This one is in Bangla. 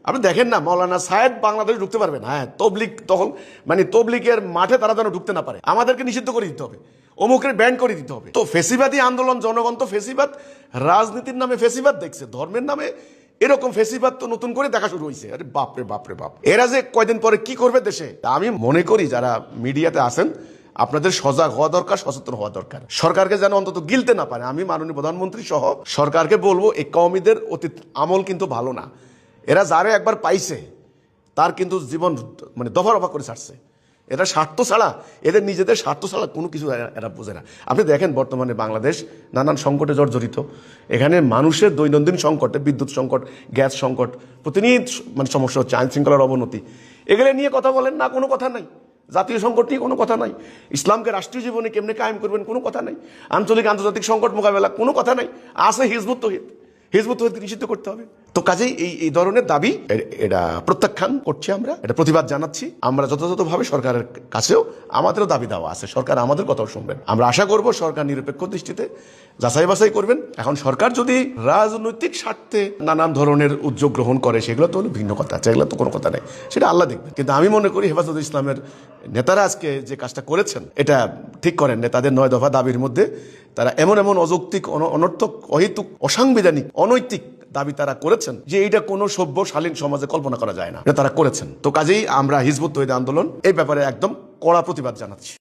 আপনি দেখেন না, মৌলানা সায়েদ বাংলাদেশ ঢুকতে পারবে না। হ্যাঁ, তবলিগ তখন মানে তবলিগের মাঠে তারা যেন ঢুকতে না পারে, আমাদেরকে নিষিদ্ধ করে দিতে হবে, অমুকের ব্যান্ড করে দিতে হবে। তো ফেসিবাদী আন্দোলন, জনগণ তো ফেসিবাদ, রাজনীতির নামে ফেসিবাদ দেখছে, ধর্মের নামে এরকম ফেসিবাদ তো নতুন করে দেখা শুরু হয়েছে। আরে বাপরে বাপরে বাপ, এরা যে কয়দিন পরে কি করবে দেশে। আমি মনে করি যারা মিডিয়াতে আছেন আপনাদের সজাগ হওয়া দরকার, সচেতন হওয়া দরকার। সরকারকে যেন অন্তত গিলতে না পারে। আমি মাননীয় প্রধানমন্ত্রী সহ সরকারকে বলবো, এই কওমিদের অতীত আমল কিন্তু ভালো না। এরা যারে একবার পাইছে তার কিন্তু জীবন মানে দফা রফা করে ছাড়ছে। এরা স্বার্থ ছাড়া, এদের নিজেদের স্বার্থ ছাড়া কোনো কিছু এরা বোঝে না। আপনি দেখেন বর্তমানে বাংলাদেশ নানান সংকটে জর্জরিত। এখানে মানুষের দৈনন্দিন সংকটে, বিদ্যুৎ সংকট, গ্যাস সংকট, প্রতিনিয়ত মানে সমস্যা হচ্ছে, আইন শৃঙ্খলার অবনতি, এগুলো নিয়ে কথা বলেন না, কোনো কথা নাই। জাতীয় সংকট নিয়ে কোনো কথা নাই। ইসলামকে রাষ্ট্রীয় জীবনে কেমনে কায়েম করবেন, কোনো কথা নাই। আঞ্চলিক আন্তর্জাতিক সংকট মোকাবেলা, কোনো কথা নাই। আছে হিজবুত তৌহিদ, হিজবুত তৌহিদকে নিষিদ্ধ করতে হবে। তো কাজেই এই ধরনের দাবি এটা প্রত্যাখ্যান করছি, আমরা এটা প্রতিবাদ জানাচ্ছি। আমরা যথাযথভাবে সরকারের কাছেও আমাদেরও দাবি দেওয়া আছে, সরকার আমাদের কথাও শুনবেন। আমরা আশা করব সরকার নিরপেক্ষ দৃষ্টিতে যাচাই বাছাই করবেন। এখন সরকার যদি রাজনৈতিক স্বার্থে নানান ধরনের উদ্যোগ গ্রহণ করে, সেগুলো তো হলো ভিন্ন কথা, সেগুলো তো কোনো কথা নেই, সেটা আল্লাহ দেখবেন। কিন্তু আমি মনে করি হেফাজত ইসলামের নেতারা আজকে যে কাজটা করেছেন এটা ঠিক করেন। তাদের 9 দফা দাবির মধ্যে তারা এমন এমন অযৌক্তিক, অনর্থক, অহেতুক, অসাংবিধানিক, অনৈতিক দাবি তারা করেছেন যে এইটা কোনো সভ্য শালীন সমাজে কল্পনা করা যায় না, এটা তারা করেছেন। তো কাজেই আমরা হিজবুত তৌহিদ আন্দোলন এই ব্যাপারে একদম কড়া প্রতিবাদ জানাচ্ছি।